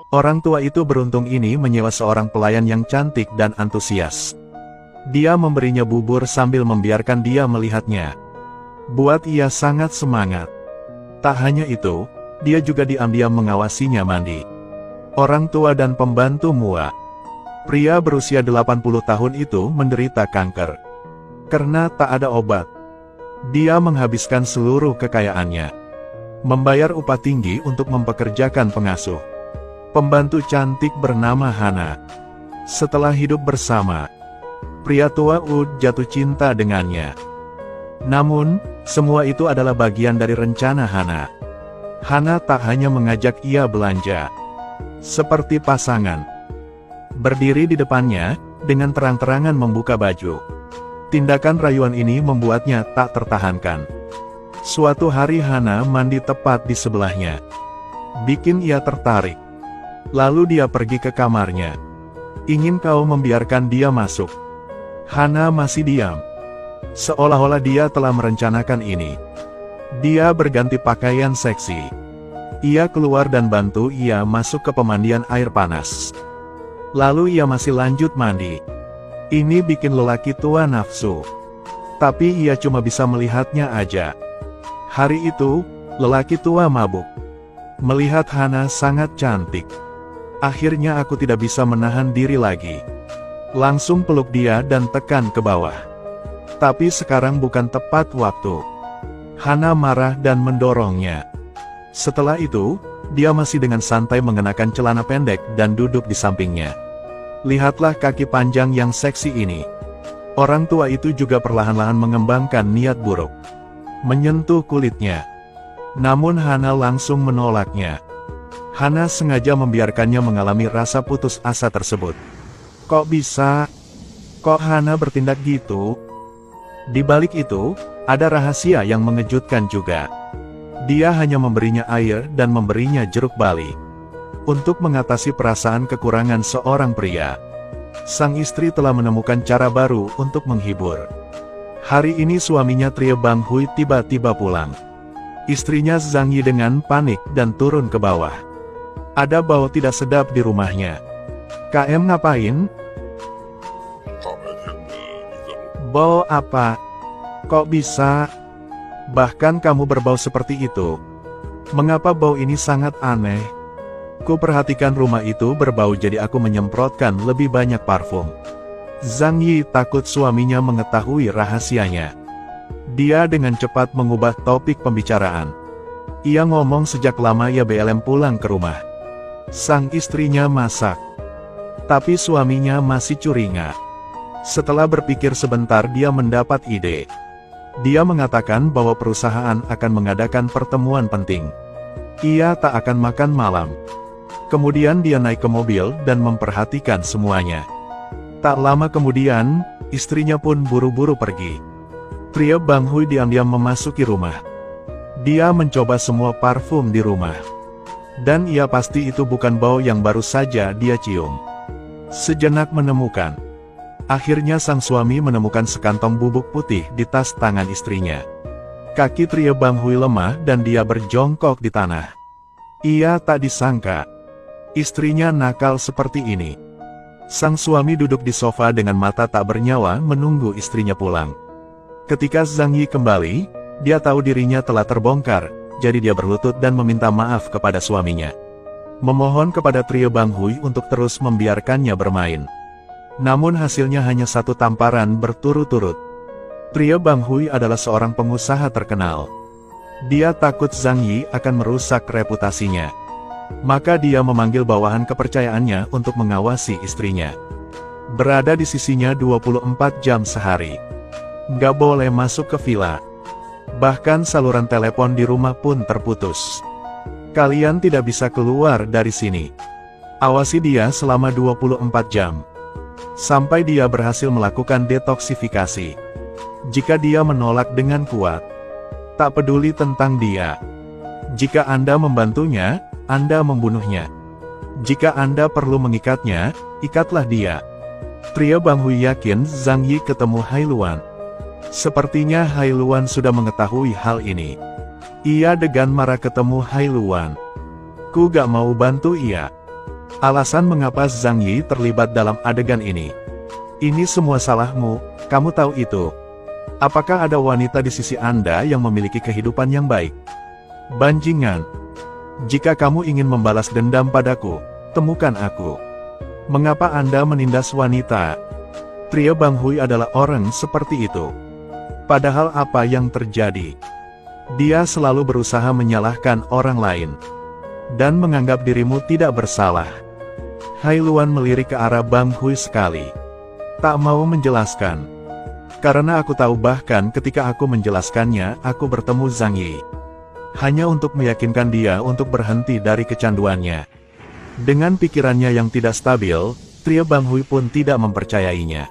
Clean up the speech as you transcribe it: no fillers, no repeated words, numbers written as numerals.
Orang tua itu beruntung ini menyewa seorang pelayan yang cantik dan antusias. Dia memberinya bubur sambil membiarkan dia melihatnya. Buat ia sangat semangat. Tak hanya itu, dia juga diam-diam mengawasinya mandi. Orang tua dan pembantu Mua. Pria berusia 80 tahun itu menderita kanker. Karena tak ada obat, dia menghabiskan seluruh kekayaannya. Membayar upah tinggi untuk mempekerjakan pengasuh. Pembantu cantik bernama Hana. Setelah hidup bersama, pria tua Ud jatuh cinta dengannya. Namun, semua itu adalah bagian dari rencana Hana. Hana tak hanya mengajak ia belanja. Seperti pasangan. Berdiri di depannya, dengan terang-terangan membuka baju. Tindakan rayuan ini membuatnya tak tertahankan. Suatu hari Hana mandi tepat di sebelahnya. Bikin ia tertarik. Lalu dia pergi ke kamarnya. Ingin kau membiarkan dia masuk? Hana masih diam. Seolah-olah dia telah merencanakan ini. Dia berganti pakaian seksi. Ia keluar dan bantu ia masuk ke pemandian air panas. Lalu ia masih lanjut mandi. Ini bikin lelaki tua nafsu. Tapi ia cuma bisa melihatnya aja. Hari itu, lelaki tua mabuk. Melihat Hana sangat cantik. Akhirnya aku tidak bisa menahan diri lagi. Langsung peluk dia dan tekan ke bawah. Tapi sekarang bukan tepat waktu. Hana marah dan mendorongnya. Setelah itu, dia masih dengan santai mengenakan celana pendek dan duduk di sampingnya. Lihatlah kaki panjang yang seksi ini. Orang tua itu juga perlahan-lahan mengembangkan niat buruk. Menyentuh kulitnya. Namun Hana langsung menolaknya. Hana sengaja membiarkannya mengalami rasa putus asa tersebut. Kok bisa? Kok Hana bertindak gitu? Di balik itu, ada rahasia yang mengejutkan juga. Dia hanya memberinya air dan memberinya jeruk bali. Untuk mengatasi perasaan kekurangan seorang pria. Sang istri telah menemukan cara baru untuk menghibur. Hari ini suaminya Trie Bang Hui tiba-tiba pulang. Istrinya Zhang Yi dengan panik dan turun ke bawah. Ada bau tidak sedap di rumahnya. KM ngapain? Bau apa? Kok bisa? Bahkan kamu berbau seperti itu. Mengapa bau ini sangat aneh? Ku perhatikan rumah itu berbau jadi aku menyemprotkan lebih banyak parfum. Zhang Yi takut suaminya mengetahui rahasianya. Dia dengan cepat mengubah topik pembicaraan. Ia ngomong sejak lama ia BLM pulang ke rumah. Sang istrinya masak. Tapi suaminya masih curiga. Setelah berpikir sebentar dia mendapat ide. Dia mengatakan bahwa perusahaan akan mengadakan pertemuan penting. Ia tak akan makan malam. Kemudian dia naik ke mobil dan memperhatikan semuanya. Tak lama kemudian, istrinya pun buru-buru pergi. Trie Bang Hui diam-diam memasuki rumah. Dia mencoba semua parfum di rumah. Dan ia pasti itu bukan bau yang baru saja dia cium. Sejenak menemukan. Akhirnya sang suami menemukan sekantong bubuk putih di tas tangan istrinya. Kaki Trie Bang Hui lemah dan dia berjongkok di tanah. Ia tak disangka. Istrinya nakal seperti ini. Sang suami duduk di sofa dengan mata tak bernyawa menunggu istrinya pulang. Ketika Zhang Yi kembali, dia tahu dirinya telah terbongkar. Jadi dia berlutut dan meminta maaf kepada suaminya. Memohon kepada Trie Bang Hui untuk terus membiarkannya bermain. Namun hasilnya hanya satu tamparan berturut-turut. Trie Bang Hui adalah seorang pengusaha terkenal. Dia takut Zhang Yi akan merusak reputasinya. Maka dia memanggil bawahan kepercayaannya untuk mengawasi istrinya. Berada di sisinya 24 jam sehari. Nggak boleh masuk ke villa. Bahkan saluran telepon di rumah pun terputus. Kalian tidak bisa keluar dari sini. Awasi dia selama 24 jam. Sampai dia berhasil melakukan detoksifikasi. Jika dia menolak dengan kuat, tak peduli tentang dia. Jika Anda membantunya, Anda membunuhnya. Jika Anda perlu mengikatnya, ikatlah dia. Trie Bang Hui yakin Zhang Yi ketemu Hailuan. Sepertinya Hailuan sudah mengetahui hal ini. Ia degan marah ketemu Hailuan. Ku gak mau bantu ia. Alasan mengapa Zhang Yi terlibat dalam adegan ini. Ini semua salahmu, kamu tahu itu. Apakah ada wanita di sisi Anda yang memiliki kehidupan yang baik? Bajingan. Jika kamu ingin membalas dendam padaku, temukan aku. Mengapa Anda menindas wanita? Pria Bang Hui adalah orang seperti itu. Padahal apa yang terjadi? Dia selalu berusaha menyalahkan orang lain. Dan menganggap dirimu tidak bersalah. Hai Luan melirik ke arah Bang Hui sekali. Tak mau menjelaskan. Karena aku tahu bahkan ketika aku menjelaskannya, aku bertemu Zhang Yi. Hanya untuk meyakinkan dia untuk berhenti dari kecanduannya. Dengan pikirannya yang tidak stabil, pria Bang Hui pun tidak mempercayainya.